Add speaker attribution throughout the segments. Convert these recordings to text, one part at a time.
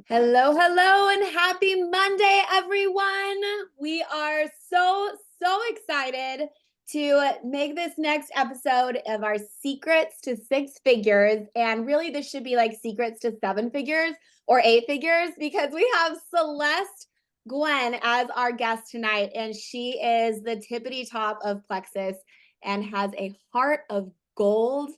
Speaker 1: Hello, hello, and happy Monday, everyone. We are so excited to make this next episode of our secrets to six figures. And really, this should be like secrets to seven figures or eight figures because we have Celeste Gwynn as our guest tonight. And she is the tippity top of Plexus and has a heart of gold.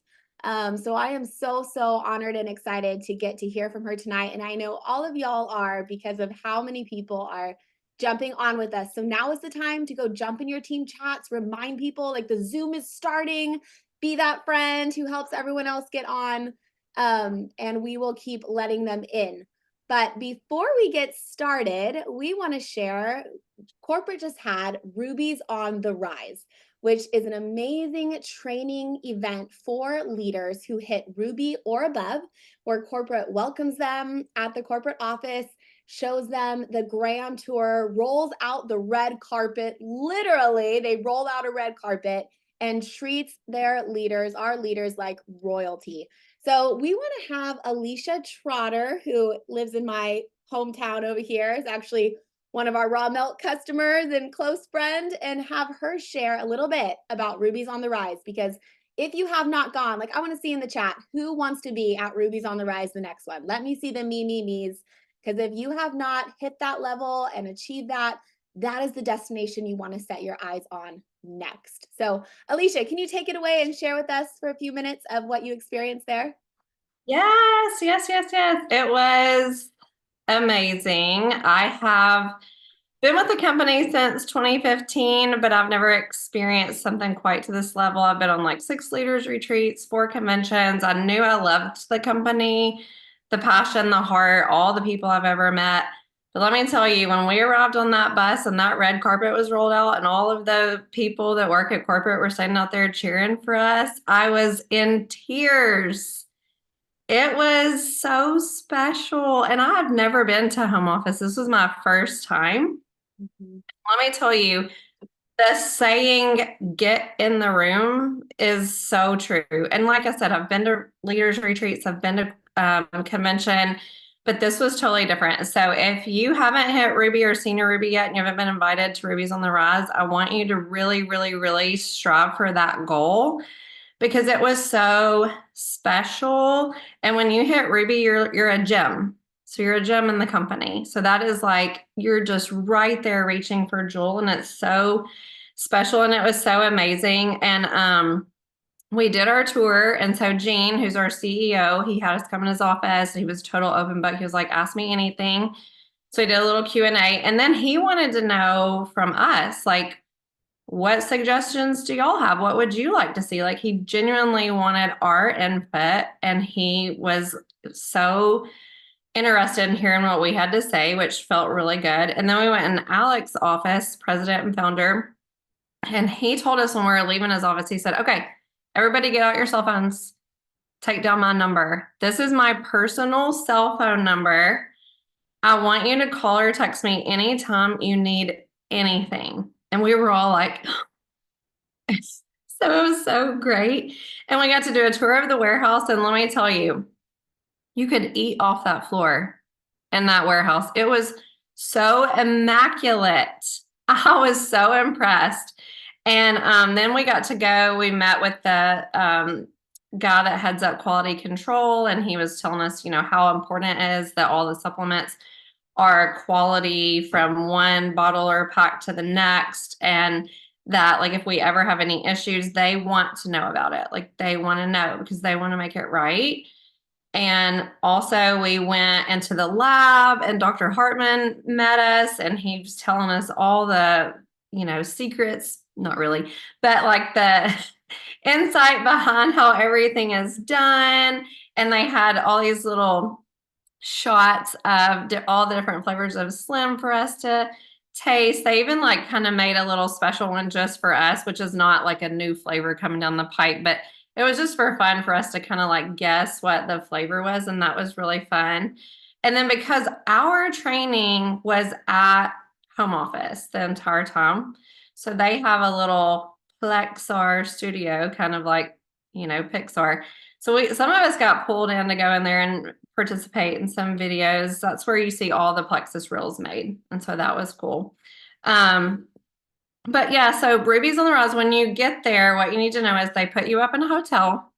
Speaker 1: So I am so honored and excited to get to hear from her tonight. And I know all of y'all are because of how many people are jumping on with us. So now is the time to go jump in your team chats, remind people like the Zoom is starting, be that friend who helps everyone else get on. And we will keep letting them in. But before we get started, we want to share corporate just had Rubies on the Rise, which is an amazing training event for leaders who hit Ruby or above, where corporate welcomes them at the corporate office, shows them the grand tour, rolls out the red carpet. Literally, they roll out a red carpet and treats their leaders, our leaders, like royalty. So we want to have Alicia Trotter, who lives in my hometown over here, is actually one of our raw milk customers and close friend, and have her share a little bit about Rubies on the Rise. Because if you have not gone, like I want to see in the chat, who wants to be at Rubies on the Rise the next one? Let me see the me's. Because if you have not hit that level and achieved that, that is the destination you want to set your eyes on next. So Alicia, can you take it away and share with us for a few minutes of what you experienced there?
Speaker 2: Yes. It was amazing. I have been with the company since 2015, but I've never experienced something quite to this level. I've been on like 6 leaders retreats, 4 conventions. I knew I loved the company, the passion, the heart, all the people I've ever met. But let me tell you, when we arrived on that bus and that red carpet was rolled out and all of the people that work at corporate were standing out there cheering for us, I was in tears. It was so special. And I have never been to home office. This was my first time.
Speaker 1: Mhm.
Speaker 2: Let me tell you, the saying, get in the room, is so true. And like I said, I've been to leaders retreats, I've been to convention, but this was totally different. So if you haven't hit Ruby or senior Ruby yet and you haven't been invited to Rubies on the Rise, I want you to really strive for that goal because it was so special. And when you hit Ruby, you're a gem. So you're a gem in the company. So that is like you're just right there reaching for Jewel, and it's so special and it was so amazing. And we did our tour, and so Gene, who's our CEO, he had us come in his office. He was total open book. He was like, ask me anything. So he did a little Q&A, and then he wanted to know from us, like, what suggestions do y'all have? What would you like to see? Like, he genuinely wanted our input, and he was so interested in hearing what we had to say, which felt really good. And then we went in Alex's office, president and founder, and he told us when we were leaving his office, he said, okay, everybody get out your cell phones, take down my number. This is my personal cell phone number. I want you to call or text me anytime you need anything. And we were all like, so it was so great. And we got to do a tour of the warehouse. And let me tell you, you could eat off that floor in that warehouse. It was so immaculate. I was so impressed. And then we got to go. We met with the guy that heads up quality control, and he was telling us, how important it is that all the supplements are quality from one bottle or pack to the next, and that like if we ever have any issues, they want to know about it. Like they want to know because they want to make it right. And also we went into the lab and Dr. Hartman met us, and he was telling us all the, secrets, not really, but like the insight behind how everything is done. And they had all these little shots of all the different flavors of Slim for us to taste. They even like kind of made a little special one just for us, which is not like a new flavor coming down the pipe, but it was just for fun for us to kind of like guess what the flavor was. And that was really fun. And then because our training was at home office the entire time, so they have a little Plexar studio, kind of like, Pixar. So some of us got pulled in to go in there and participate in some videos. That's where you see all the plexus reels made. And so that was cool. But yeah, so Rubies on the Rise, when you get there, what you need to know is they put you up in a hotel.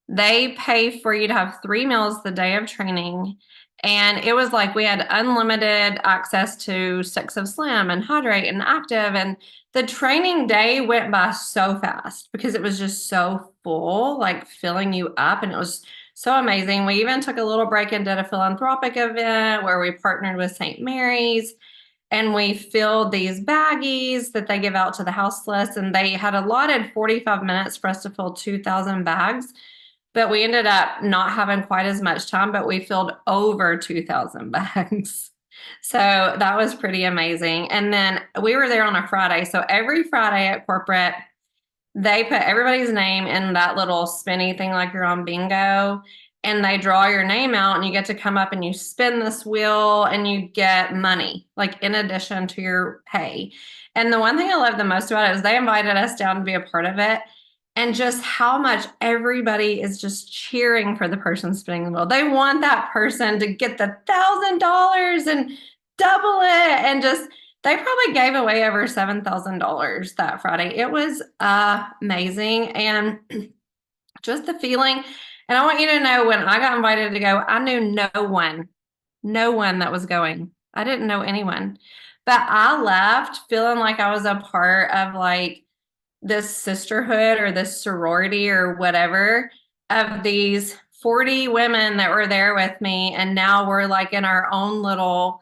Speaker 2: They pay for you to have 3 meals the day of training. And it was like we had unlimited access to Six of Slim and Hydrate and Active. And the training day went by so fast because it was just so full, like filling you up. And it was so amazing. We even took a little break and did a philanthropic event where we partnered with St. Mary's. And we filled these baggies that they give out to the houseless. And they had allotted 45 minutes for us to fill 2,000 bags. But we ended up not having quite as much time, but we filled over 2,000 bags. So that was pretty amazing. And then we were there on a Friday. So every Friday at corporate, they put everybody's name in that little spinny thing like you're on bingo. And they draw your name out and you get to come up and you spin this wheel and you get money, like in addition to your pay. And the one thing I love the most about it is they invited us down to be a part of it. And just how much everybody is just cheering for the person spinning the wheel. They want that person to get the $1,000 and double it. And just, they probably gave away over $7,000 that Friday. It was amazing. And just the feeling. And I want you to know when I got invited to go, I knew no one that was going. I didn't know anyone. But I left feeling like I was a part of like this sisterhood or this sorority or whatever of these 40 women that were there with me. And now we're like in our own little,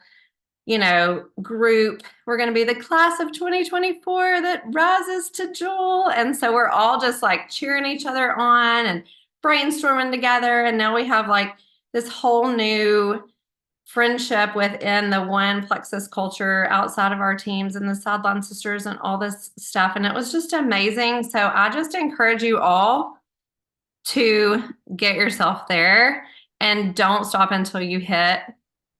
Speaker 2: group. We're going to be the class of 2024 that rises to jewel. And so we're all just like cheering each other on and brainstorming together. And now we have like this whole new friendship within the one plexus culture outside of our teams and the sideline sisters and all this stuff. And it was just amazing. So I just encourage you all to get yourself there and don't stop until you hit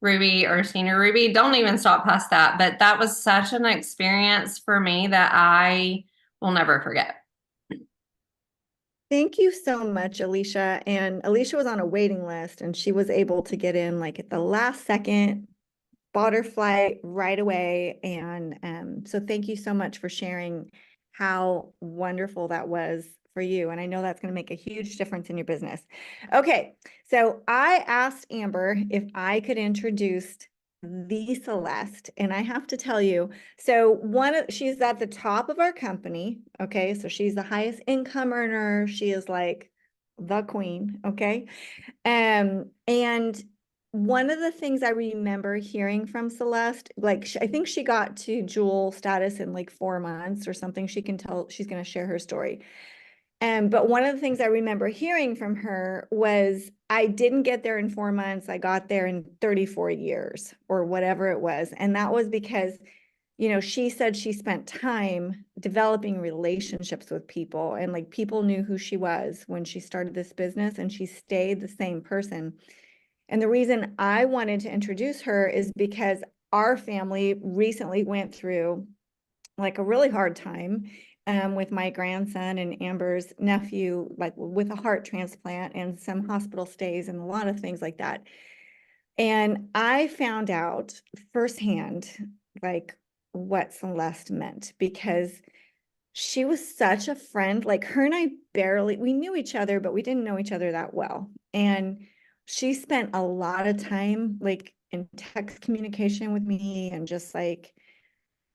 Speaker 2: Ruby or Senior Ruby. Don't even stop past that. But that was such an experience for me that I will never forget.
Speaker 3: Thank you so much, Alicia. And Alicia was on a waiting list and she was able to get in like at the last second, bought her flight right away. And so thank you so much for sharing how wonderful that was for you. And I know that's going to make a huge difference in your business. Okay, so I asked Amber if I could introduce the Celeste, and I have to tell you, so she's at the top of our company. Okay, so she's the highest income earner. She is like the queen. Okay, and one of the things I remember hearing from Celeste, like I think she got to jewel status in like 4 months or something. She can tell, she's going to share her story. But one of the things I remember hearing from her was, I didn't get there in 4 months. I got there in 34 years or whatever it was. And that was because, she said she spent time developing relationships with people, and like people knew who she was when she started this business, and she stayed the same person. And the reason I wanted to introduce her is because our family recently went through like a really hard time with my grandson and Amber's nephew, like with a heart transplant and some hospital stays and a lot of things like that. And I found out firsthand, like what Celeste meant, because she was such a friend. Like her and I we knew each other, but we didn't know each other that well. And she spent a lot of time like in text communication with me and just like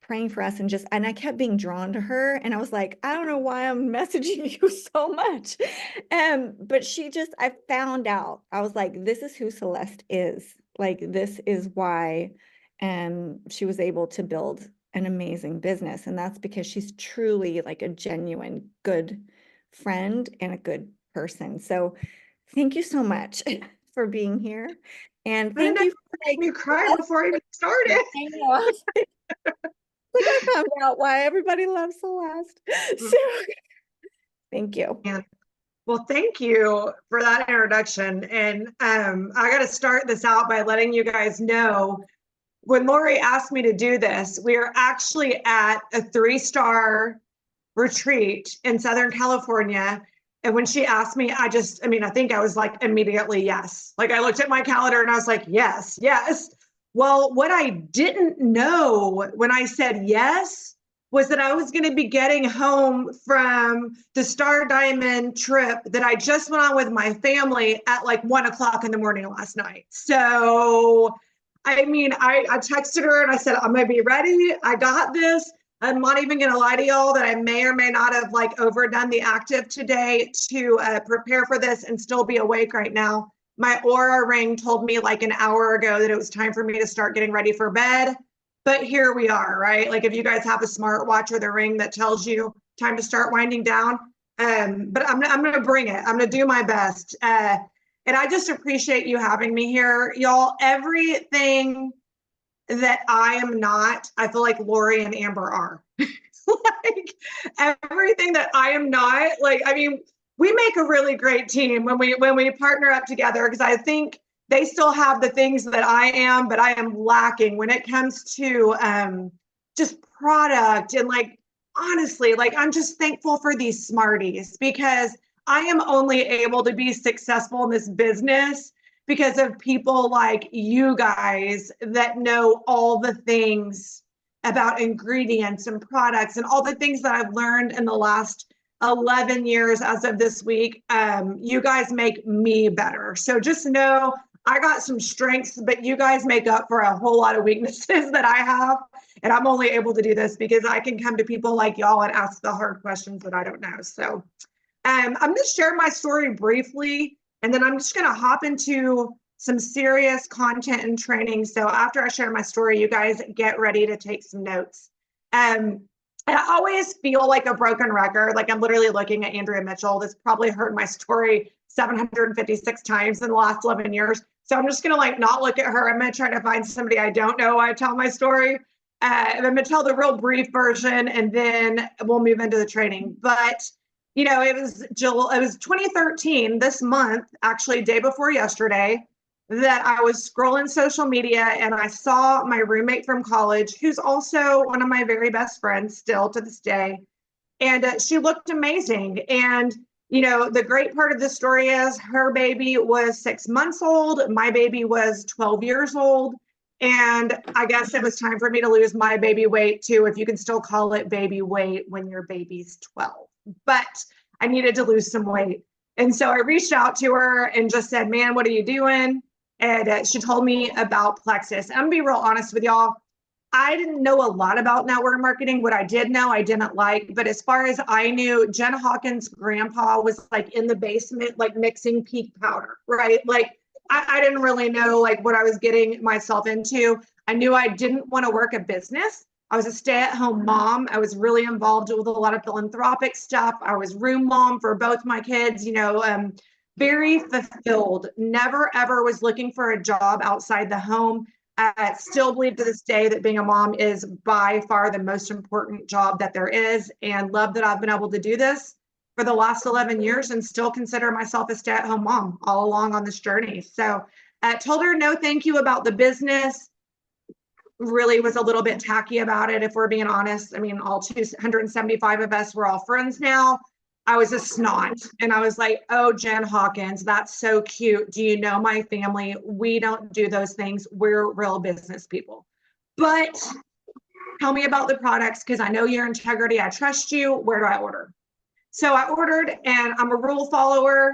Speaker 3: praying for us, and I kept being drawn to her, and I was like, I don't know why I'm messaging you so much. But I found out, I was like, this is who Celeste is. Like, this is why she was able to build an amazing business. And that's because she's truly like a genuine good friend and a good person. So thank you so much for being here. And thank you for
Speaker 4: making me cry before I even started.
Speaker 3: Like I found out why everybody loves Celeste. So thank you.
Speaker 4: Yeah. Well, thank you for that introduction. And I got to start this out by letting you guys know, when Lori asked me to do this, we are actually at a 3-star retreat in Southern California. And when she asked me, I think I was like immediately yes. Like I looked at my calendar and I was like, yes, yes. Well, what I didn't know when I said yes was that I was going to be getting home from the Star Diamond trip that I just went on with my family at like 1:00 in the morning last night. So, I mean, I texted her and I said, I'm going to be ready. I got this. I'm not even going to lie to y'all that I may or may not have like overdone the active today to prepare for this and still be awake right now. My Aura ring told me like an hour ago that it was time for me to start getting ready for bed. But here we are, right? Like if you guys have a smartwatch or the ring that tells you time to start winding down, but I'm going to bring it. I'm going to do my best. And I just appreciate you having me here, y'all. Everything that I am not, I feel like Lori and Amber are. Like everything that I am not, like, I mean, we make a really great team when we partner up together, because I think they still have the things that I am, but I am lacking when it comes to just product. And like, honestly, like I'm just thankful for these smarties, because I am only able to be successful in this business because of people like you guys that know all the things about ingredients and products and all the things that I've learned in the last 11 years as of this week. You guys make me better. So just know I got some strengths, but you guys make up for a whole lot of weaknesses that I have. And I'm only able to do this because I can come to people like y'all and ask the hard questions that I don't know. So I'm going to share my story briefly, and then I'm just going to hop into some serious content and training. So after I share my story, you guys get ready to take some notes. And I always feel like a broken record. Like I'm literally looking at Andrea Mitchell that's probably heard my story 756 times in the last 11 years. So I'm just going to like not look at her. I'm going to try to find somebody I don't know while I tell my story. And I'm going to tell the real brief version, and then we'll move into the training. But you know, it was 2013 this month, actually day before yesterday, that I was scrolling social media and I saw my roommate from college, who's also one of my very best friends still to this day. And she looked amazing. And, you know, the great part of the story is her baby was 6 months old. My baby was 12 years old. And I guess it was time for me to lose my baby weight too, if you can still call it baby weight when your baby's 12. But I needed to lose some weight. And so I reached out to her and just said, man, what are you doing? And she told me about Plexus. I'm gonna be real honest with y'all. I didn't know a lot about network marketing. What I did know, I didn't like. But as far as I knew, Jen Hawkins' grandpa was like in the basement, like mixing peak powder, right? Like I didn't really know like what I was getting myself into. I knew I didn't want to work a business. I was a stay-at-home mom. I was really involved with a lot of philanthropic stuff. I was room mom for both my kids, you know, very fulfilled. Never, ever was looking for a job outside the home. I still believe to this day that being a mom is by far the most important job that there is, and love that I've been able to do this for the last 11 years and still consider myself a stay-at-home mom all along on this journey. So I told her no thank you about the business. Really was a little bit tacky about it, if we're being honest. I mean, all 275 of us, we're all friends now. I was a snot and I was like, oh, Jen Hawkins, that's so cute. Do you know my family? We don't do those things. We're real business people. But tell me about the products, because I know your integrity. I trust you. Where do I order? So I ordered, and I'm a rule follower.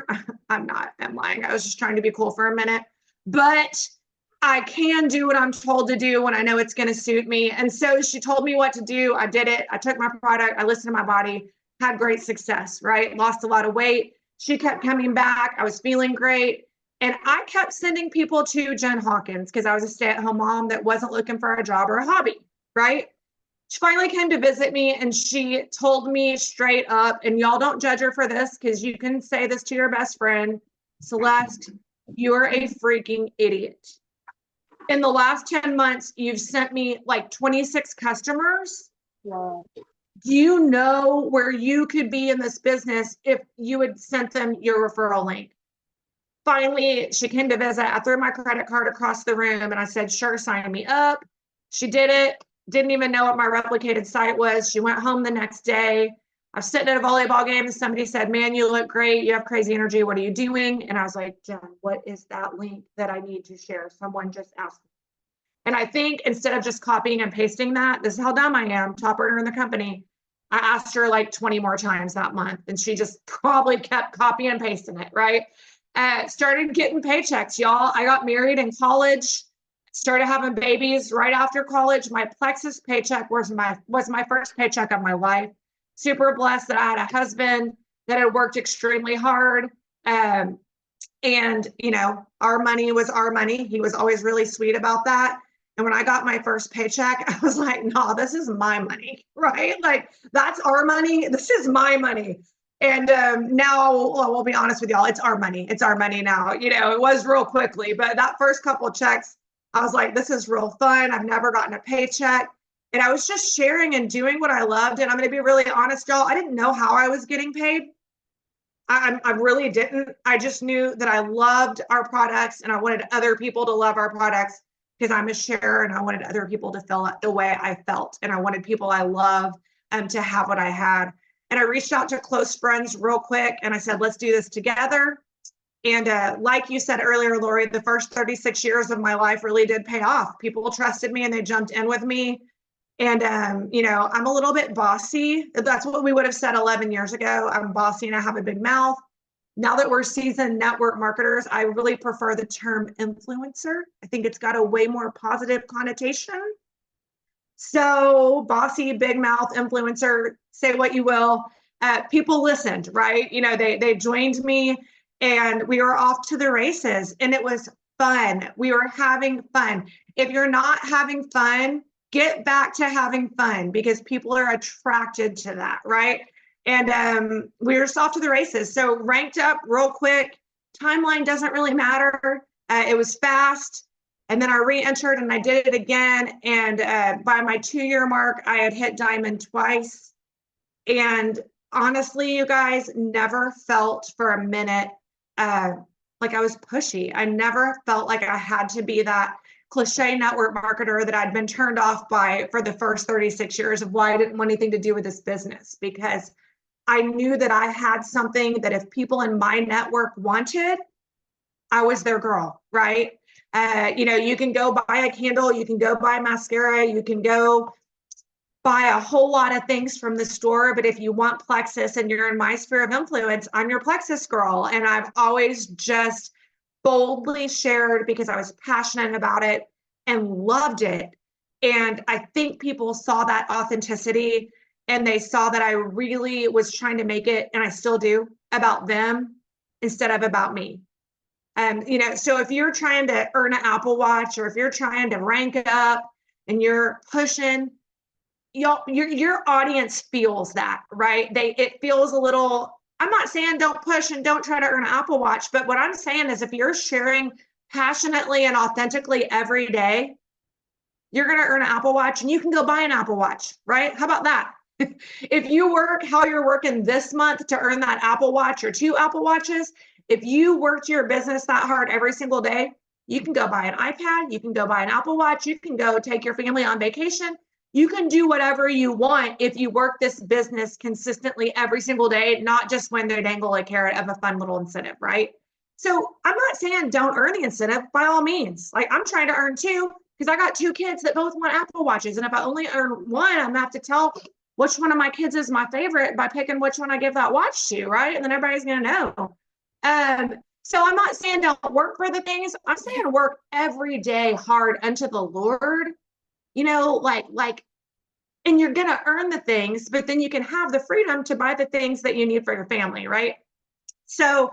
Speaker 4: I'm not, I'm lying. I was just trying to be cool for a minute. But I can do what I'm told to do when I know it's going to suit me. And so she told me what to do. I did it. I took my product. I listened to my body. Had great success, right? Lost a lot of weight. She kept coming back. I was feeling great. And I kept sending people to Jen Hawkins because I was a stay-at-home mom that wasn't looking for a job or a hobby, right? She finally came to visit me and she told me straight up, and y'all don't judge her for this because you can say this to your best friend, Celeste, you're a freaking idiot. In the last 10 months, you've sent me like 26 customers. Wow. Do you know where you could be in this business if you had sent them your referral link? Finally, she came to visit. I threw my credit card across the room and I said, sure, sign me up. She did it. Didn't even know what my replicated site was. She went home the next day. I was sitting at a volleyball game and somebody said, man, you look great. You have crazy energy. What are you doing? And I was like, Jen, what is that link that I need to share? Someone just asked me. And I think instead of just copying and pasting that, this is how dumb I am, top earner in the company. I asked her like 20 more times that month, and she just probably kept copying and pasting it, right? Started getting paychecks, y'all. I got married in college, started having babies right after college. My Plexus paycheck was my first paycheck of my life. Super blessed that I had a husband that had worked extremely hard. And, you know, our money was our money. He was always really sweet about that. And when I got my first paycheck, I was like, no, this is my money, right? Like, that's our money. This is my money. And now, well, we'll be honest with y'all, it's our money. It's our money now. You know, it was real quickly, but that first couple of checks, I was like, this is real fun. I've never gotten a paycheck. And I was just sharing and doing what I loved. And I'm going to be really honest, y'all, I didn't know how I was getting paid. I really didn't. I just knew that I loved our products and I wanted other people to love our products because I'm a sharer and I wanted other people to feel the way I felt. And I wanted people I love to have what I had. And I reached out to close friends real quick and I said, let's do this together. And like you said earlier, Lori, the first 36 years of my life really did pay off. People trusted me and they jumped in with me. And, you know, I'm a little bit bossy. That's what we would have said 11 years ago. I'm bossy and I have a big mouth. Now that we're seasoned network marketers, I really prefer the term influencer. I think it's got a way more positive connotation. So bossy, big mouth, influencer, say what you will. People listened, right? You know, they joined me and we were off to the races and it was fun. We were having fun. If you're not having fun, get back to having fun because people are attracted to that, right? And we were just off to the races. So ranked up real quick. Timeline doesn't really matter. It was fast. And then I re-entered and I did it again. And by my 2-year mark, I had hit diamond twice. And honestly, you guys, never felt for a minute like I was pushy. I never felt like I had to be that cliche network marketer that I'd been turned off by for the first 36 years of why I didn't want anything to do with this business, because I knew that I had something that if people in my network wanted, I was their girl, right? You know, you can go buy a candle, you can go buy mascara, you can go buy a whole lot of things from the store, but if you want Plexus and you're in my sphere of influence, I'm your Plexus girl. And I've always just boldly shared because I was passionate about it and loved it. And I think people saw that authenticity and they saw that I really was trying to make it, and I still do, about them instead of about me. You know, so if you're trying to earn an Apple Watch or if you're trying to rank up and you're pushing, your audience feels that, right? It feels a little, I'm not saying don't push and don't try to earn an Apple Watch, but what I'm saying is if you're sharing passionately and authentically every day, you're going to earn an Apple Watch and you can go buy an Apple Watch, right? How about that? If you work how you're working this month to earn that Apple Watch or 2 Apple Watches, if you worked your business that hard every single day, you can go buy an iPad, you can go buy an Apple Watch, you can go take your family on vacation. You can do whatever you want if you work this business consistently every single day, not just when they dangle a carrot of a fun little incentive, right? So I'm not saying don't earn the incentive by all means. Like I'm trying to earn 2 because I got 2 kids that both want Apple Watches. And if I only earn 1, I'm gonna have to tell which one of my kids is my favorite by picking which one I give that watch to, right? And then everybody's gonna know. So I'm not saying don't work for the things. I'm saying work every day hard unto the Lord. You know, like, and you're gonna earn the things, but then you can have the freedom to buy the things that you need for your family, right? So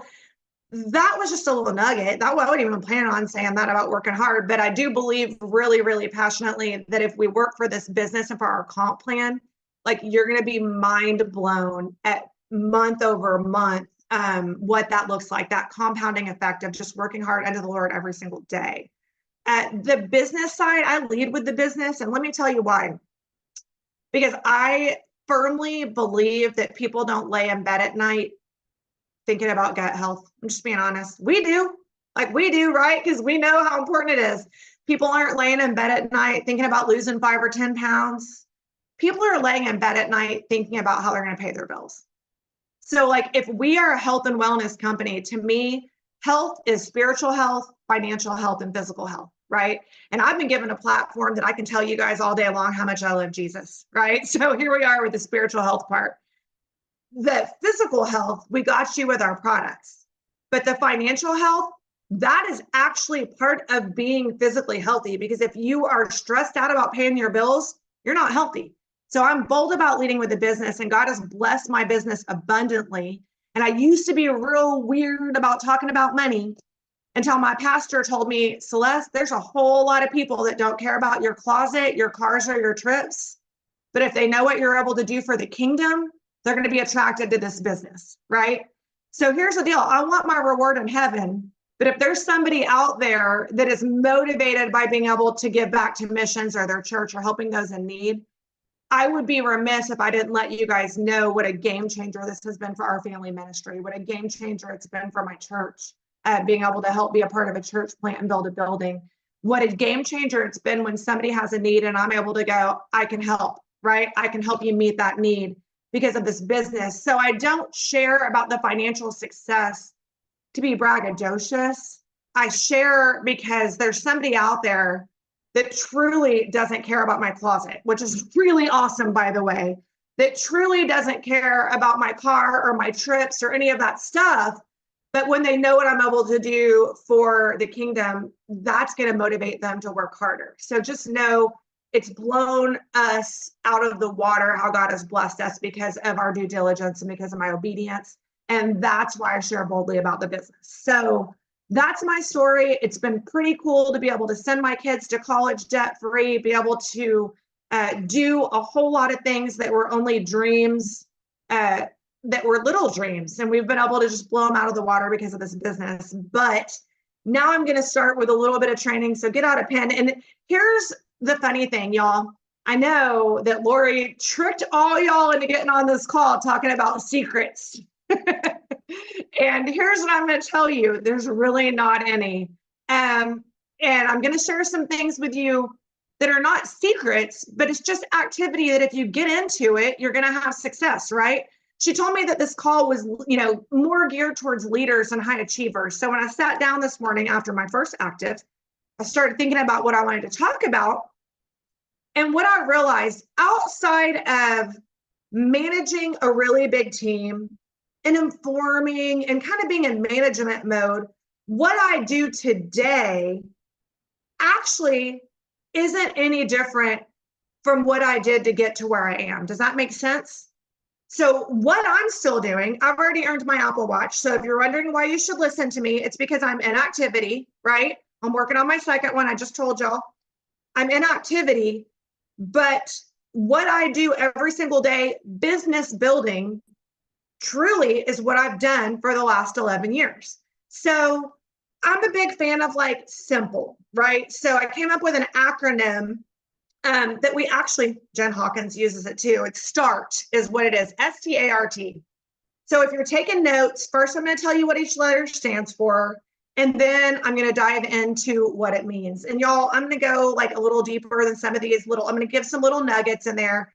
Speaker 4: that was just a little nugget. That I wasn't even planning on saying that about working hard, but I do believe really, really passionately that if we work for this business and for our comp plan, like you're gonna be mind blown at month over month what that looks like, that compounding effect of just working hard under the Lord every single day. At the business side, I lead with the business, and let me tell you why. Because I firmly believe that people don't lay in bed at night thinking about gut health. I'm just being honest. We do, right? Because we know how important it is. People aren't laying in bed at night thinking about losing 5 or 10 pounds. people are laying in bed at night thinking about how they're going to pay their bills. So like if we are a health and wellness company, to me, health is spiritual health, financial health, and physical health, right? And I've been given a platform that I can tell you guys all day long how much I love Jesus, right? So here we are with the spiritual health part. The physical health, we got you with our products, but the financial health, that is actually part of being physically healthy, because if you are stressed out about paying your bills, you're not healthy. So I'm bold about leading with the business, and God has blessed my business abundantly. And I used to be real weird about talking about money until my pastor told me, Celeste, there's a whole lot of people that don't care about your closet, your cars, or your trips. But if they know what you're able to do for the kingdom, they're going to be attracted to this business, right? So here's the deal. I want my reward in heaven. But if there's somebody out there that is motivated by being able to give back to missions or their church or helping those in need, I would be remiss if I didn't let you guys know what a game changer this has been for our family ministry, what a game changer it's been for my church, being able to help be a part of a church plant and build a building. What a game changer it's been when somebody has a need and I'm able to go, I can help, right? I can help you meet that need because of this business. So I don't share about the financial success to be braggadocious. I share because there's somebody out there that truly doesn't care about my closet, which is really awesome, by the way, that truly doesn't care about my car or my trips or any of that stuff. But when they know what I'm able to do for the kingdom, that's going to motivate them to work harder. So just know it's blown us out of the water how God has blessed us because of our due diligence and because of my obedience. And that's why I share boldly about the business. So that's my story. It's been pretty cool to be able to send my kids to college debt free, be able to do a whole lot of things that were only dreams, that were little dreams. And we've been able to just blow them out of the water because of this business. But now I'm going to start with a little bit of training. So get out a pen. And here's the funny thing, y'all. I know that Lori tricked all y'all into getting on this call talking about secrets. And here's what I'm going to tell you. There's really not any. And I'm going to share some things with you that are not secrets, but it's just activity that if you get into it, you're going to have success, right? She told me that this call was, more geared towards leaders and high achievers. So when I sat down this morning after my first active, I started thinking about what I wanted to talk about. And what I realized outside of managing a really big team and informing and kind of being in management mode, what I do today actually isn't any different from what I did to get to where I am. Does that make sense? So what I'm still doing, I've already earned my Apple Watch. So if you're wondering why you should listen to me, it's because I'm in activity, right? I'm working on my second one. I just told y'all I'm in activity, but what I do every single day, business building, truly is what I've done for the last 11 years. So I'm a big fan of simple, right? So I came up with an acronym that we actually, Jen Hawkins uses it too. It's START is what it is, START. So if you're taking notes, first I'm going to tell you what each letter stands for, and then I'm going to dive into what it means. And y'all, I'm going to go a little deeper than some of these I'm going to give some little nuggets in there,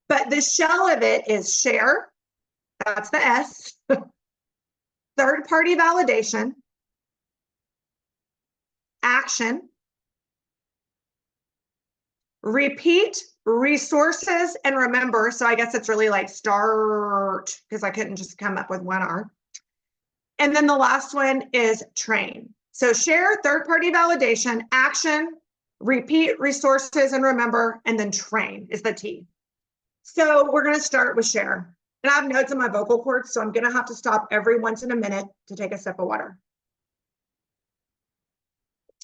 Speaker 4: but the shell of it is share. That's the S. Third-party validation, action, repeat, resources, and remember. So I guess it's really start, because I couldn't just come up with one R. And then the last one is train. So share, third-party validation, action, repeat, resources, and remember, and then train is the T. So we're going to start with share. And I have notes in my vocal cords, so I'm going to have to stop every once in a minute to take a sip of water.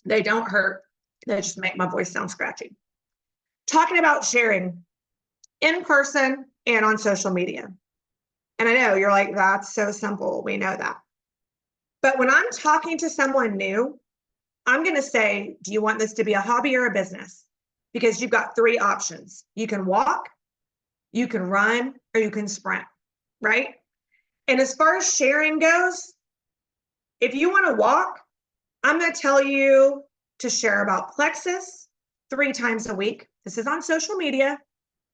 Speaker 4: They don't hurt. They just make my voice sound scratchy. Talking about sharing in person and on social media. And I know you're like, that's so simple. We know that. But when I'm talking to someone new, I'm going to say, do you want this to be a hobby or a business? Because you've got three options. You can walk, you can run, or you can sprint, right? And as far as sharing goes, if you want to walk, I'm going to tell you to share about plexus 3 times a week. This is on social media.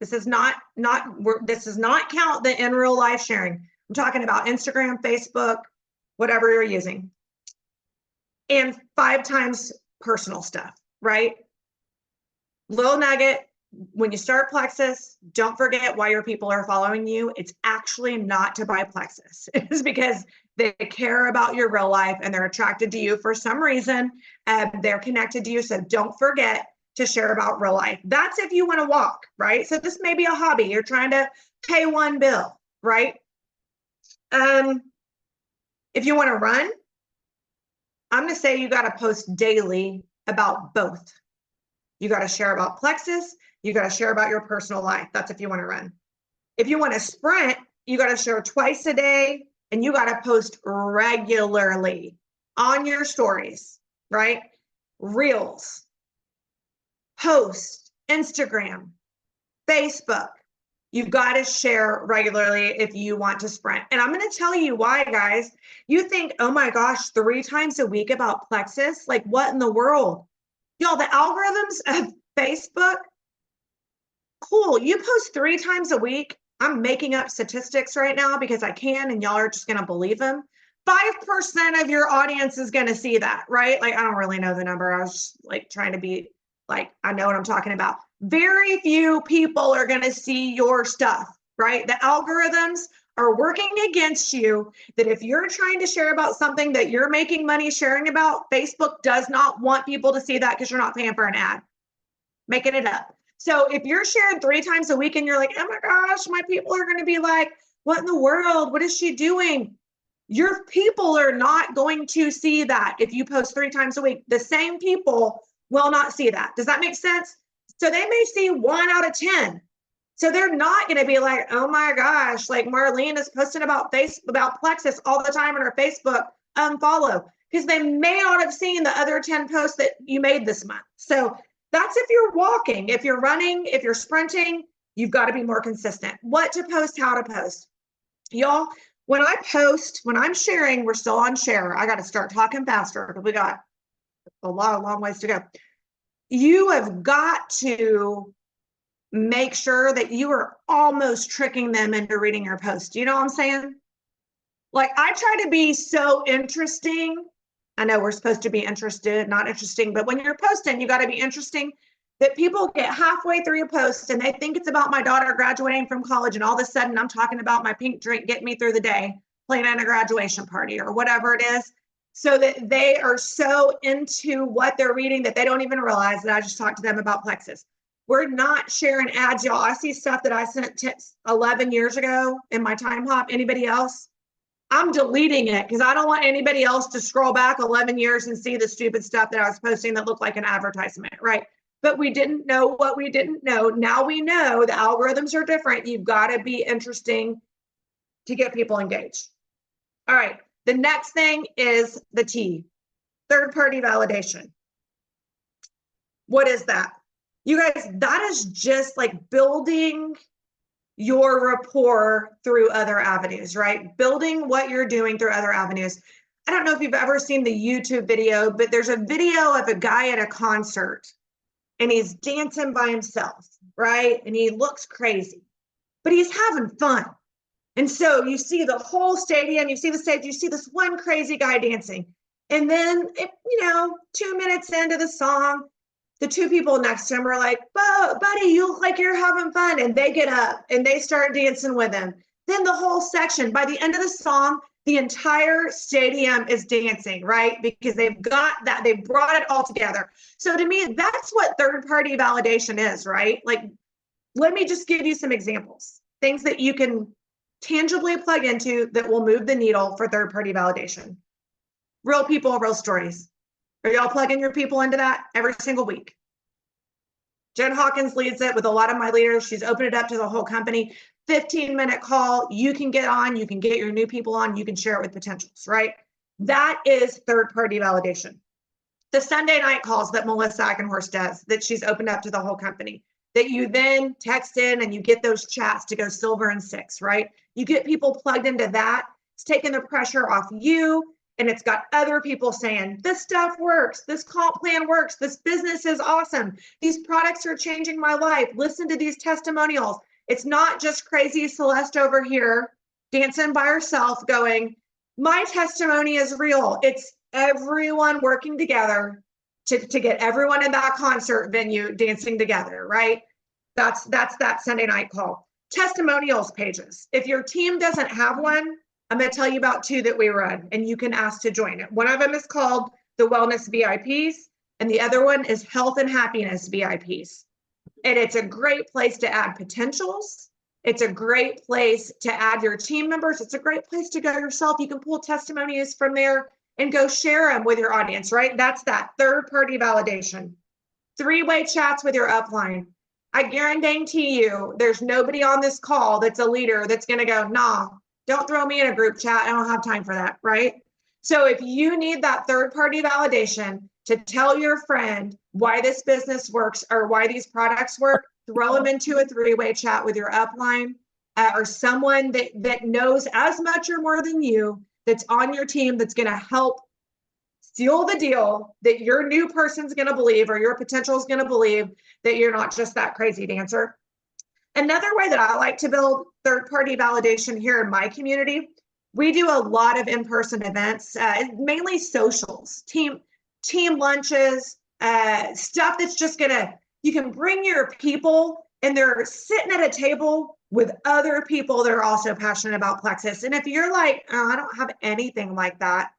Speaker 4: This does not count the in real life sharing. I'm talking about Instagram, Facebook, whatever you're using. And 5 times personal stuff, right? Little nugget, when you start Plexus, don't forget why your people are following you. It's actually not to buy Plexus. It's because they care about your real life and they're attracted to you for some reason. They're connected to you. So don't forget to share about real life. That's if you want to walk, right? So this may be a hobby. You're trying to pay one bill, right? If you want to run, I'm going to say you got to post daily about both. You got to share about Plexus. You got to share about your personal life. That's if you want to run. If you want to sprint, you got to share twice a day and you got to post regularly on your stories, right? Reels, post, Instagram, Facebook. You've got to share regularly if you want to sprint. And I'm going to tell you why, guys. You think, oh my gosh, 3 times a week about Plexus? Like what in the world? Y'all, the algorithms of Facebook, cool. You post 3 times a week. I'm making up statistics right now because I can, and y'all are just going to believe them. 5% of your audience is going to see that, right? Like, I don't really know the number. I was just like trying to be like, I know what I'm talking about. Very few people are going to see your stuff, right? The algorithms are working against you, that if you're trying to share about something that you're making money sharing about, Facebook does not want people to see that because you're not paying for an ad. Making it up. So if you're sharing 3 times a week and you're like, oh my gosh, my people are going to be like, what in the world? What is she doing? Your people are not going to see that if you post 3 times a week. The same people will not see that. Does that make sense? So they may see 1 out of 10. So they're not going to be like, oh my gosh, like Marlene is posting about Plexus all the time on her Facebook, unfollow, because they may not have seen the other 10 posts that you made this month. So that's if you're walking. If you're running, if you're sprinting, you've got to be more consistent. What to post, how to post. Y'all, when I post, when I'm sharing, we're still on share. I got to start talking faster because we got a long ways to go. You have got to make sure that you are almost tricking them into reading your post. You know what I'm saying? Like, I try to be so interesting. I know we're supposed to be interested, not interesting, but when you're posting, you got to be interesting, that people get halfway through a post and they think it's about my daughter graduating from college. And all of a sudden I'm talking about my pink drink getting me through the day, planning a graduation party or whatever it is, so that they are so into what they're reading that they don't even realize that I just talked to them about Plexus. We're not sharing ads, y'all. I see stuff that I sent 11 years ago in my time hop. Anybody else? I'm deleting it because I don't want anybody else to scroll back 11 years and see the stupid stuff that I was posting that looked like an advertisement, right? But we didn't know what we didn't know. Now we know the algorithms are different. You've got to be interesting to get people engaged. All right. The next thing is the T, third-party validation. What is that? You guys, that is just like building your rapport through other avenues, right? Building what you're doing through other avenues. I don't know if you've ever seen the YouTube video, but there's a video of a guy at a concert and he's dancing by himself, right? And he looks crazy, but he's having fun. And so you see the whole stadium, you see the stage, you see this one crazy guy dancing. And then, 2 minutes into the song, the 2 people next to him are like, buddy, you look like you're having fun. And they get up and they start dancing with him. Then the whole section, by the end of the song, the entire stadium is dancing, right? Because they've got that, they brought it all together. So to me, that's what third-party validation is, right? Like, let me just give you some examples, things that you can tangibly plug into that will move the needle for third-party validation. Real people, real stories. Are y'all plugging your people into that every single week? Jen Hawkins leads it with a lot of my leaders. She's opened it up to the whole company. 15-minute call. You can get on. You can get your new people on. You can share it with potentials, right? That is third-party validation. The Sunday night calls that Melissa Ackenhorst does, that she's opened up to the whole company, that you then text in and you get those chats to go silver and 6, right? You get people plugged into that. It's taking the pressure off you. and it's got other people saying, this stuff works, this comp plan works, this business is awesome, these products are changing my life, listen to these testimonials. It's not just crazy Celeste over here dancing by herself going, my testimony is real. It's everyone working together to get everyone in that concert venue dancing together, right? That's that Sunday night call. Testimonials pages. If your team doesn't have one, I'm going to tell you about 2 that we run, and you can ask to join it. One of them is called the Wellness VIPs, and the other one is Health and Happiness VIPs. And it's a great place to add potentials. It's a great place to add your team members. It's a great place to go yourself. You can pull testimonies from there and go share them with your audience, right? That's that third-party validation. 3-way chats with your upline. I guarantee you, there's nobody on this call that's a leader that's going to go, nah, don't throw me in a group chat. I don't have time for that, right? So if you need that third-party validation to tell your friend why this business works or why these products work, throw them into a 3-way chat with your upline or someone that knows as much or more than you, that's on your team, that's going to help seal the deal that your new person's going to believe, or your potential is going to believe, that you're not just that crazy dancer. Another way that I like to build third-party validation here in my community, we do a lot of in-person events, mainly socials, team lunches, stuff that's just you can bring your people and they're sitting at a table with other people that are also passionate about Plexus. And if you're like, oh, I don't have anything like that,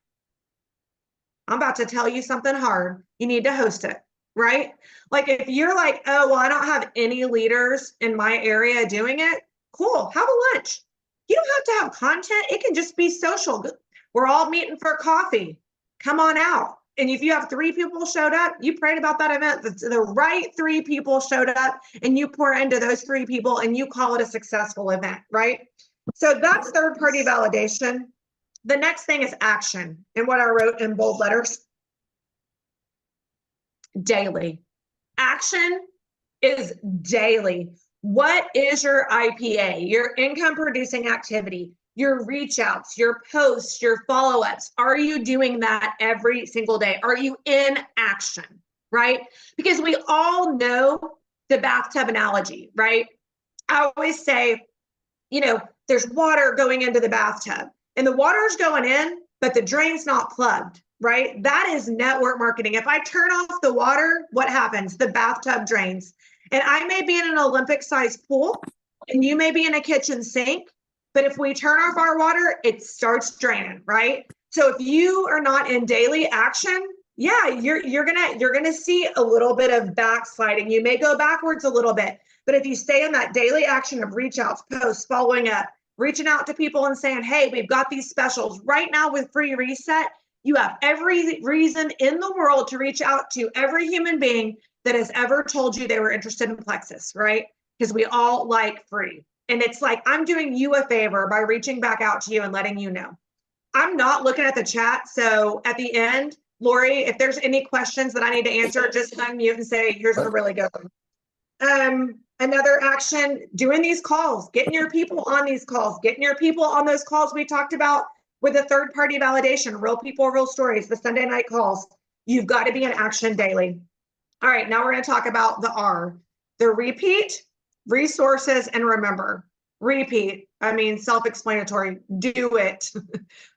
Speaker 4: I'm about to tell you something hard. You need to host it, right? Like if you're like, oh, well, I don't have any leaders in my area doing it, cool, have a lunch. You don't have to have content. It can just be social. We're all meeting for coffee. Come on out. And if you have 3 people showed up, you prayed about that event, the right 3 people showed up, and you pour into those 3 people and you call it a successful event, right? So that's third-party validation. The next thing is action. And what I wrote in bold letters, daily. Action is daily. What is your IPA, your income producing activity, your reach outs, your posts, your follow-ups? Are you doing that every single day? Are you in action, right? Because we all know the bathtub analogy, right? I always say, there's water going into the bathtub and the water's going in, but the drain's not plugged, right? That is network marketing. If I turn off the water, what happens? The bathtub drains. And I may be in an Olympic-sized pool and you may be in a kitchen sink, but if we turn off our water, it starts draining, right? So if you are not in daily action, yeah, you're gonna see a little bit of backsliding. You may go backwards a little bit, but if you stay in that daily action of reach outs, posts, following up, reaching out to people and saying, hey, we've got these specials right now with free reset, you have every reason in the world to reach out to every human being that has ever told you they were interested in Plexus, right? Because we all like free. And it's like, I'm doing you a favor by reaching back out to you and letting you know. I'm not looking at the chat. So at the end, Lori, if there's any questions that I need to answer, just unmute and say, here's a really good one. Another action, doing these calls, getting your people on these calls, getting your people on those calls we talked about with a third-party validation, real people, real stories, the Sunday night calls. You've got to be in action daily. All right, now we're going to talk about the R, the repeat, resources, and remember. Repeat, self-explanatory, do it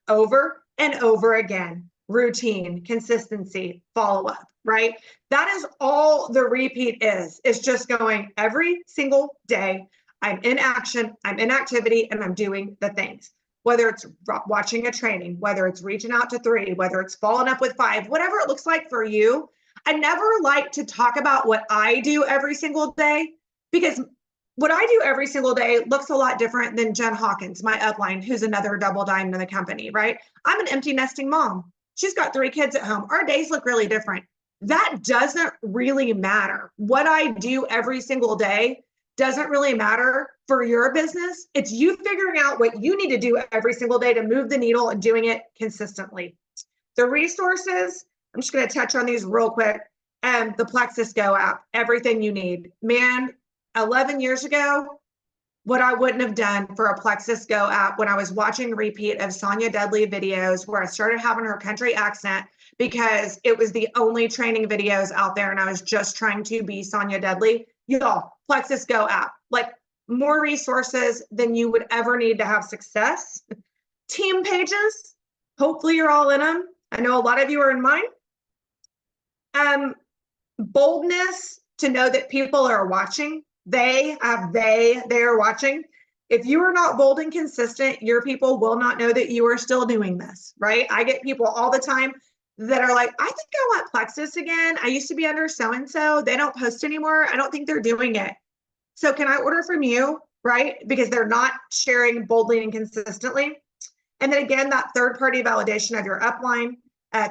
Speaker 4: over and over again. Routine, consistency, follow-up, right? That is all the repeat is. It's just going every single day. I'm in action, I'm in activity, and I'm doing the things. Whether it's watching a training, whether it's reaching out to 3, whether it's following up with 5, whatever it looks like for you. I never like to talk about what I do every single day, because what I do every single day looks a lot different than Jen Hawkins, my upline, who's another double dime in the company, right? I'm an empty nesting mom. She's got 3 kids at home. Our days look really different. That doesn't really matter. What I do every single day doesn't really matter for your business. It's you figuring out what you need to do every single day to move the needle and doing it consistently. The resources, I'm just going to touch on these real quick. The Plexus Go app, everything you need. Man, 11 years ago, what I wouldn't have done for a Plexus Go app when I was watching a repeat of Sonia Dudley videos where I started having her country accent because it was the only training videos out there and I was just trying to be Sonia Dudley. Y'all, Plexus Go app, like more resources than you would ever need to have success. Team pages, hopefully you're all in them. I know a lot of you are in mine. Boldness to know that people are watching. They are watching. If you are not bold and consistent, your people will not know that you are still doing this, right? I get people all the time that are like, I think I want Plexus again. I used to be under so-and-so. They don't post anymore. I don't think they're doing it. So can I order from you, right? Because they're not sharing boldly and consistently. And then again, that third-party validation of your upline,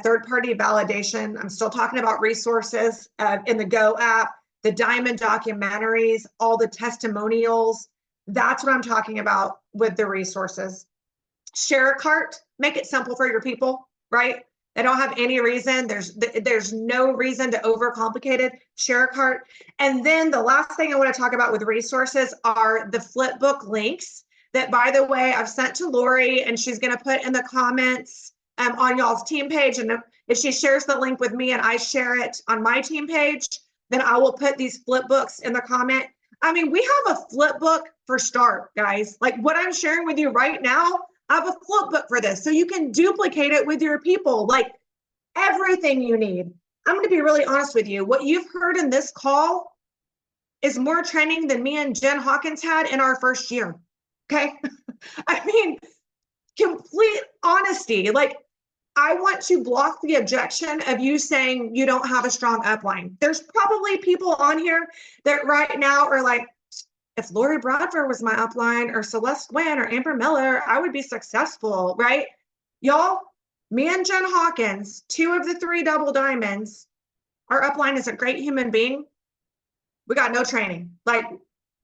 Speaker 4: third-party validation. I'm still talking about resources in the Go app, the Diamond documentaries, all the testimonials. That's what I'm talking about with the resources. Share a cart, make it simple for your people, right? They don't have any reason. There's no reason to overcomplicate it. Share a cart. And then the last thing I want to talk about with resources are the flipbook links that, by the way, I've sent to Lori and she's going to put in the comments on y'all's team page. And if she shares the link with me and I share it on my team page, then I will put these flip books in the comment. I mean, we have a flip book for start, guys. Like what I'm sharing with you right now, I have a flip book for this. So you can duplicate it with your people, like everything you need. I'm going to be really honest with you. What you've heard in this call is more training than me and Jen Hawkins had in our first year. Okay. I mean, complete honesty. Like, I want to block the objection of you saying you don't have a strong upline. There's probably people on here that right now are like, if Lori Bradford was my upline or Celeste Gwynn or Amber Miller, I would be successful, right? Y'all, me and Jen Hawkins, 2 of the 3 double diamonds, our upline is a great human being. We got no training. Like,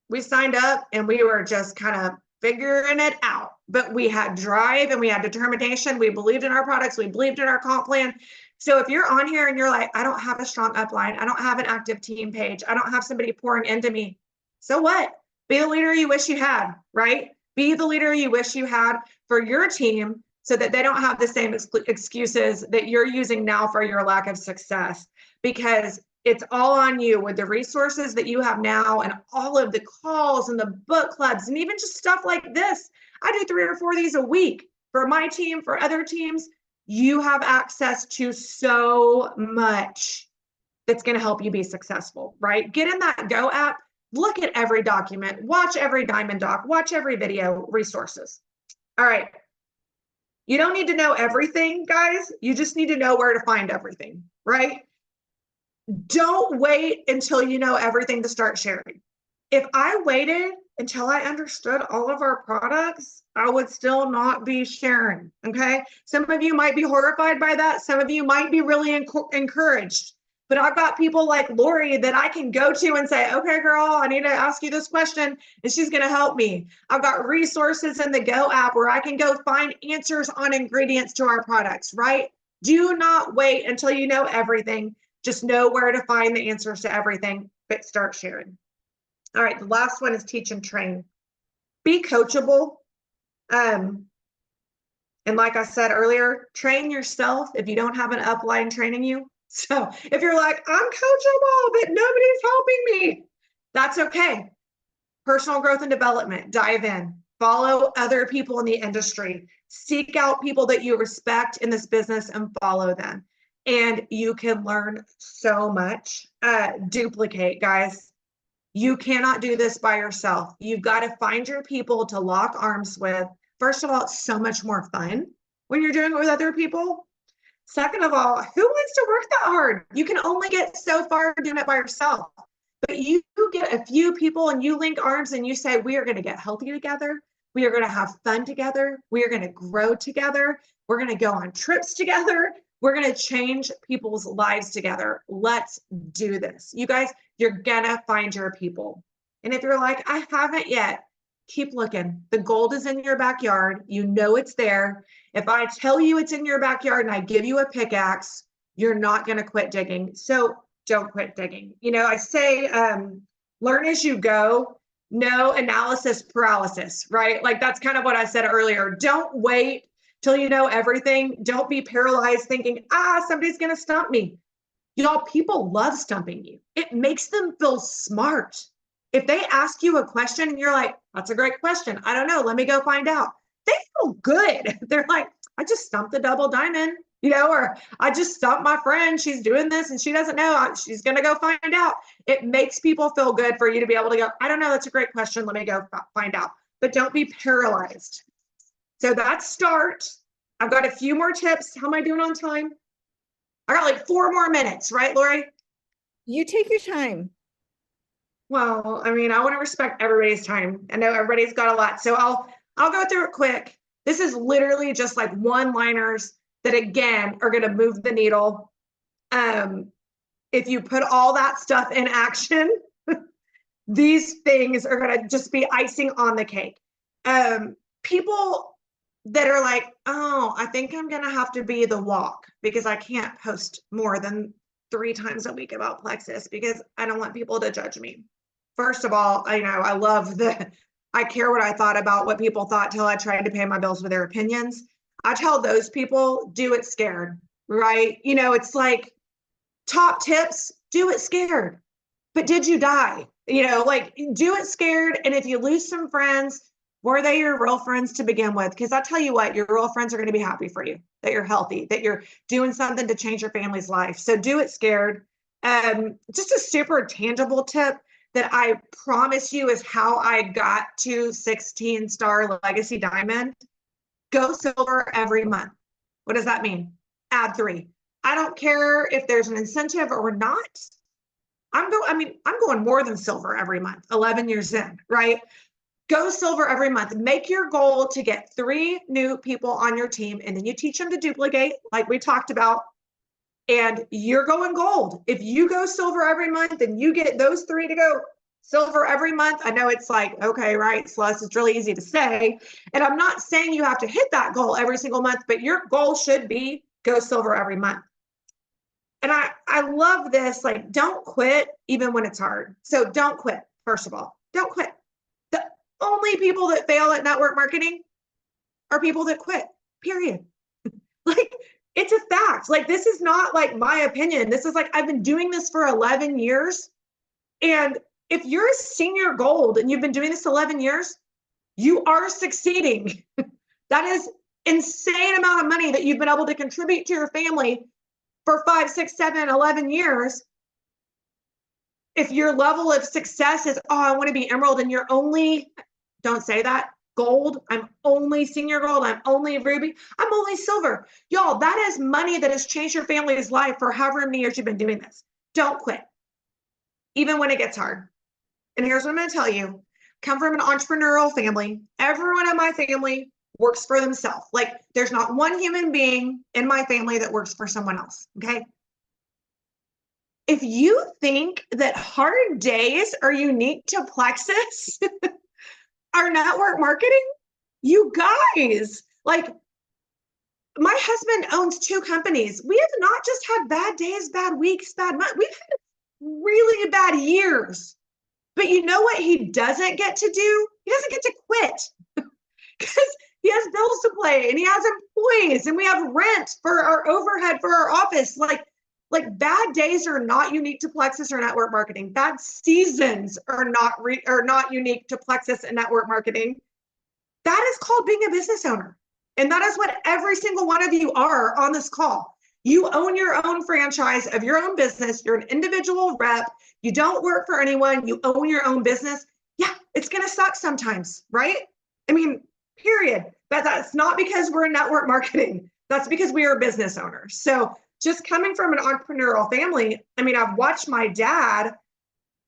Speaker 4: we signed up and we were just kind of figuring it out, but we had drive and we had determination. We believed in our products. We believed in our comp plan. So if you're on here and you're like, I don't have a strong upline, I don't have an active team page, I don't have somebody pouring into me. So what? Be the leader you wish you had, right? Be the leader you wish you had for your team so that they don't have the same excuses that you're using now for your lack of success, because it's all on you with the resources that you have now and all of the calls and the book clubs and even just stuff like this. I do 3 or 4 of these a week for my team, for other teams. You have access to so much that's going to help you be successful, right? Get in that Go app, look at every document, watch every Diamond doc, watch every video, resources. All right. You don't need to know everything, guys. You just need to know where to find everything, right? Don't wait until you know everything to start sharing. If I waited until I understood all of our products, I would still not be sharing, okay? Some of you might be horrified by that. Some of you might be really encouraged. But I've got people like Lori that I can go to and say, okay, girl, I need to ask you this question, and she's going to help me. I've got resources in the Go app where I can go find answers on ingredients to our products, right? Do not wait until you know everything. Just know where to find the answers to everything, but start sharing. All right, the last one is teach and train. Be coachable. And like I said earlier, train yourself if you don't have an upline training you. So if you're like, I'm coachable, but nobody's helping me, that's okay. Personal growth and development, dive in. Follow other people in the industry. Seek out people that you respect in this business and follow them. And you can learn so much. Duplicate, guys. You cannot do this by yourself. You've got to find your people to lock arms with. First of all, it's so much more fun when you're doing it with other people. Second of all, who wants to work that hard? You can only get so far doing it by yourself. But you get a few people and you link arms and you say, we are going to get healthy together. We are going to have fun together. We are going to grow together. We're going to go on trips together. We're going to change people's lives together. Let's do this. You guys, you're going to find your people. And if you're like, I haven't yet, keep looking. The gold is in your backyard. You know it's there. If I tell you it's in your backyard and I give you a pickaxe, you're not going to quit digging. So don't quit digging. You know, I say, learn as you go. no analysis paralysis, right? Like that's kind of what I said earlier. Don't wait till you know everything. Don't be paralyzed thinking, somebody's going to stump me. Y'all, people love stumping you. It makes them feel smart. If they ask you a question and you're like, that's a great question. I don't know. Let me go find out. They feel good. They're like, I just stumped the double diamond, or I just stumped my friend. She's doing this and she doesn't know. She's going to go find out. It makes people feel good for you to be able to go, I don't know. That's a great question. Let me go find out. But don't be paralyzed. So that's start. I've got a few more tips. How am I doing on time? I got like 4 more minutes, right, Lori?
Speaker 3: You take your time.
Speaker 4: Well, I mean, I want to respect everybody's time. I know everybody's got a lot, so I'll go through it quick. This is literally just like one-liners that again are going to move the needle. If you put all that stuff in action, these things are going to just be icing on the cake. People that are like, oh, I think I'm going to have to be the walk because I can't post more than 3 times a week about Plexus because I don't want people to judge me. First of all, I love I care what I thought about what people thought till I tried to pay my bills with their opinions. I tell those people, do it scared, right? It's like top tips, do it scared. But did you die? Like do it scared. And if you lose some friends, were they your real friends to begin with? Because I tell you what, your real friends are going to be happy for you, that you're healthy, that you're doing something to change your family's life. So do it scared. Just a super tangible tip that I promise you is how I got to 16-star Legacy Diamond. Go silver every month. What does that mean? Add 3. I don't care if there's an incentive or not. I'm going more than silver every month, 11 years in, right? Go silver every month. Make your goal to get 3 new people on your team, and then you teach them to duplicate, like we talked about, and you're going gold. If you go silver every month and you get those 3 to go silver every month, I know it's like, okay, right, Celeste, it's really easy to say. And I'm not saying you have to hit that goal every single month, but your goal should be go silver every month. And I love this, like, don't quit even when it's hard. So don't quit, first of all. Don't quit. The only people that fail at network marketing are people that quit, period. Like, it's a fact. Like, this is not like my opinion. This is like, I've been doing this for 11 years. And if you're a senior gold and you've been doing this 11 years, you are succeeding. That is insane amount of money that you've been able to contribute to your family for 5, 6, 7, 11 years. If your level of success is, oh, I want to be emerald, and you're only, don't say that, gold, I'm only senior gold, I'm only ruby, I'm only silver. Y'all, that is money that has changed your family's life for however many years you've been doing this. Don't quit, even when it gets hard. And here's what I'm going to tell you. Come from an entrepreneurial family. Everyone in my family works for themselves. Like, there's not one human being in my family that works for someone else, okay? If you think that hard days are unique to Plexus, our network marketing, you guys, like, my husband owns 2 companies. We have not just had bad days, bad weeks, bad months. We've had really bad years. But you know what he doesn't get to do? He doesn't get to quit because he has bills to pay and he has employees and we have rent for our overhead for our office. Like bad days are not unique to Plexus or network marketing. Bad seasons are not unique to Plexus and network marketing. That is called being a business owner. And that is what every single one of you are on this call. You own your own franchise of your own business. You're an individual rep. You don't work for anyone. You own your own business. Yeah, it's going to suck sometimes, right? I mean, period. But that's not because we're in network marketing. That's because we are business owners. So just coming from an entrepreneurial family, I mean, I've watched my dad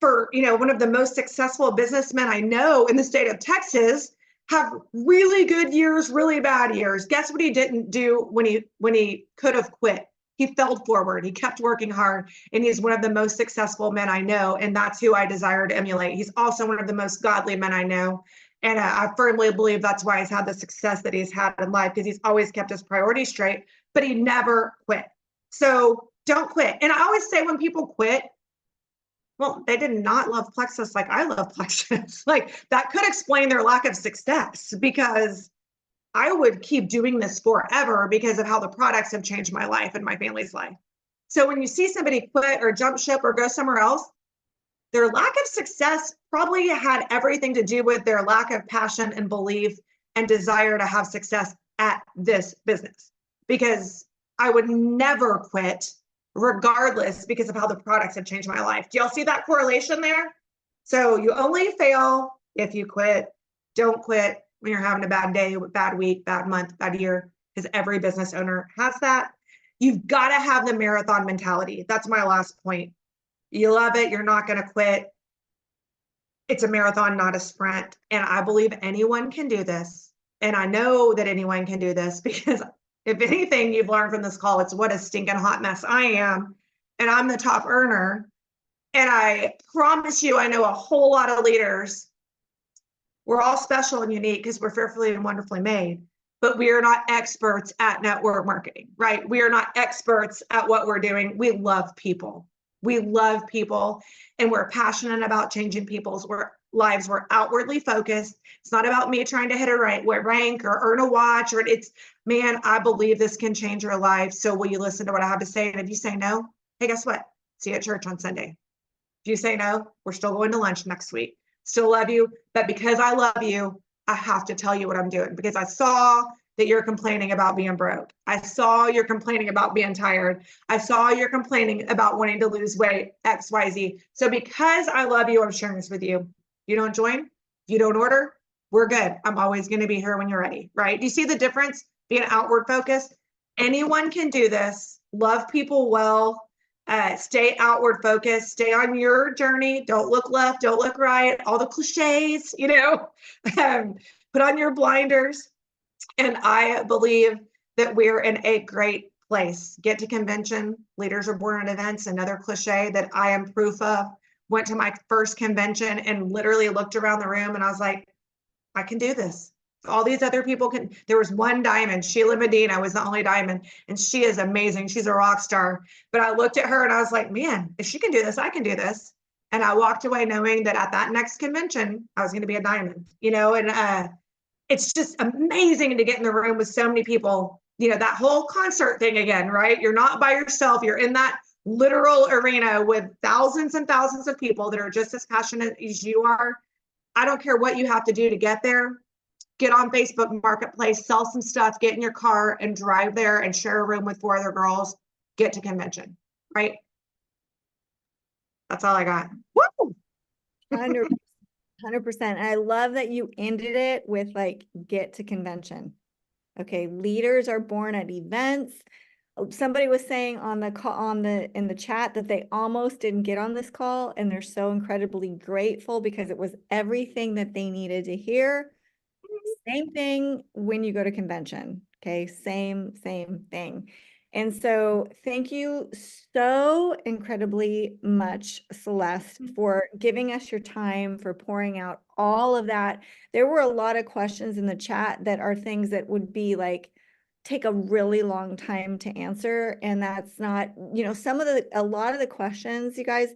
Speaker 4: for, one of the most successful businessmen I know in the state of Texas have really good years, really bad years. Guess what he didn't do when he could have quit? He fell forward. He kept working hard, and he's one of the most successful men I know, and that's who I desire to emulate. He's also one of the most godly men I know, and I firmly believe that's why he's had the success that he's had in life, because he's always kept his priorities straight, but he never quit. So don't quit. And I always say when people quit, Well, they did not love Plexus like I love Plexus. Like that could explain their lack of success because I would keep doing this forever because of how the products have changed my life and my family's life. So when you see somebody quit or jump ship or go somewhere else, their lack of success probably had everything to do with their lack of passion and belief and desire to have success at this business. Because I would never quit regardless because of how the products have changed my life. Do y'all see that correlation there? So you only fail if you quit. Don't quit when you're having a bad day, bad week, bad month, bad year, because every business owner has that. You've got to have the marathon mentality. That's my last point. You love it. You're not going to quit. It's a marathon, not a sprint. And I believe anyone can do this. And I know that anyone can do this because if anything you've learned from this call, it's what a stinking hot mess I am. And I'm the top earner. And I promise you, I know a whole lot of leaders. We're all special and unique because we're fearfully and wonderfully made, but we are not experts at network marketing, right? We are not experts at what we're doing. We love people. We love people and we're passionate about changing people's lives. We're outwardly focused. It's not about me trying to hit a rank or earn a watch, or it's, man, I believe this can change your life. So will you listen to what I have to say? And if you say no, hey, guess what? See you at church on Sunday. If you say no, we're still going to lunch next week. Still love you, but because I love you, I have to tell you what I'm doing because I saw that you're complaining about being broke. I saw you're complaining about being tired. I saw you're complaining about wanting to lose weight, XYZ. So because I love you, I'm sharing this with you. You don't join, you don't order, we're good. I'm always going to be here when you're ready, right? Do you see the difference? Being outward focused. Anyone can do this. Love people well. Stay outward focused, stay on your journey. Don't look left, don't look right, all the cliches, put on your blinders. And I believe that we're in a great place. Get to convention. Leaders are born at events. Another cliche that I am proof of. Went to my first convention and literally looked around the room and I was like, I can do this. All these other people can. There was one diamond, Sheila Medina was the only diamond, and she is amazing. She's a rock star. But I looked at her and I was like, man, if she can do this, I can do this. And I walked away knowing that at that next convention, I was going to be a diamond, and it's just amazing to get in the room with so many people, that whole concert thing again, right? You're not by yourself. You're in that literal arena with thousands and thousands of people that are just as passionate as you are. I don't care what you have to do to get there. Get on Facebook Marketplace, sell some stuff, get in your car and drive there and share a room with 4 other girls, get to convention, right? That's all I got. Woo!
Speaker 3: 100%. And I love that you ended it with like, get to convention. Okay. Leaders are born at events. Somebody was saying on the call, in the chat that they almost didn't get on this call and they're so incredibly grateful because it was everything that they needed to hear. Same thing when you go to convention. Okay. Same thing. And so thank you so incredibly much, Celeste, for giving us your time, for pouring out all of that. There were a lot of questions in the chat that are things that would be like, take a really long time to answer. And that's not, a lot of the questions, you guys,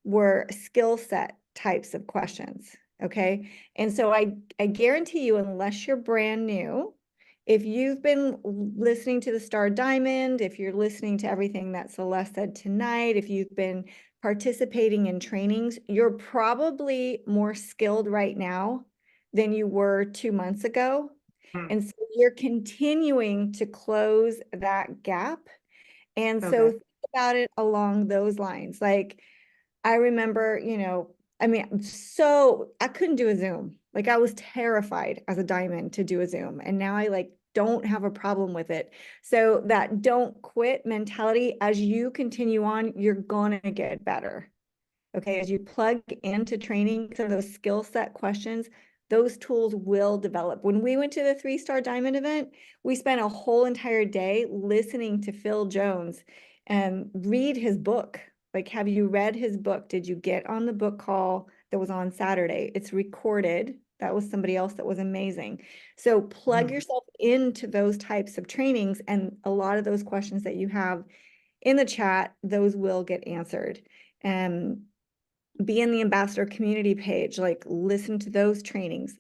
Speaker 3: were skill set types of questions. Okay. And so I guarantee you, unless you're brand new, if you've been listening to the Star Diamond, if you're listening to everything that Celeste said tonight, if you've been participating in trainings, you're probably more skilled right now than you were 2 months ago. And so you're continuing to close that gap. And so think about it along those lines. Like, I remember, I couldn't do a Zoom. Like, I was terrified as a diamond to do a Zoom. And now I don't have a problem with it. So that don't quit mentality, as you continue on, you're going to get better. Okay. As you plug into training, some of those skill set questions, those tools will develop. When we went to the 3-Star Diamond event, we spent a whole entire day listening to Phil Jones and read his book. Like, have you read his book? Did you get on the book call that was on Saturday? It's recorded. That was somebody else that was amazing. So plug yourself into those types of trainings, and a lot of those questions that you have in the chat, those will get answered. be in the ambassador community page, like listen to those trainings.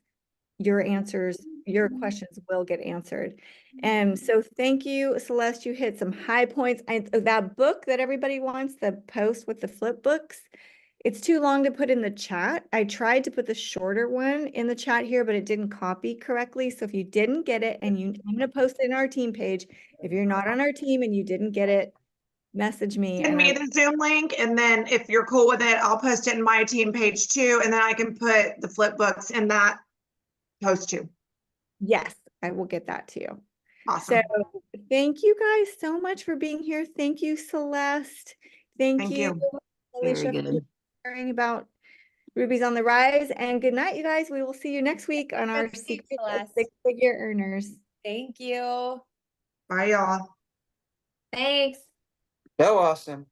Speaker 3: Your answers, your questions will get answered. And so thank you, Celeste. You hit some high points. That book that everybody wants, the post with the flip books, it's too long to put in the chat. I tried to put the shorter one in the chat here, but it didn't copy correctly. So if you didn't get it, and I'm going to post it in our team page. If you're not on our team and you didn't get it, message me.
Speaker 4: Send me the Zoom link, and then if you're cool with it, I'll post it in my team page too, and then I can put the flip books in that post too.
Speaker 3: Yes, I will get that to you.
Speaker 4: Awesome.
Speaker 3: So thank you guys so much for being here. Thank you, Celeste. Thank
Speaker 4: Thank
Speaker 3: you,
Speaker 4: you.
Speaker 3: Alicia,
Speaker 2: Very
Speaker 3: for
Speaker 2: good.
Speaker 3: sharing about Ruby's on the Rise. And good night, you guys. We will see you next week on our
Speaker 1: Good to see you,
Speaker 3: Secret of
Speaker 1: Celeste.
Speaker 3: Six-Figure Earners.
Speaker 1: Thank you.
Speaker 4: Bye, y'all.
Speaker 1: Thanks.
Speaker 5: So awesome.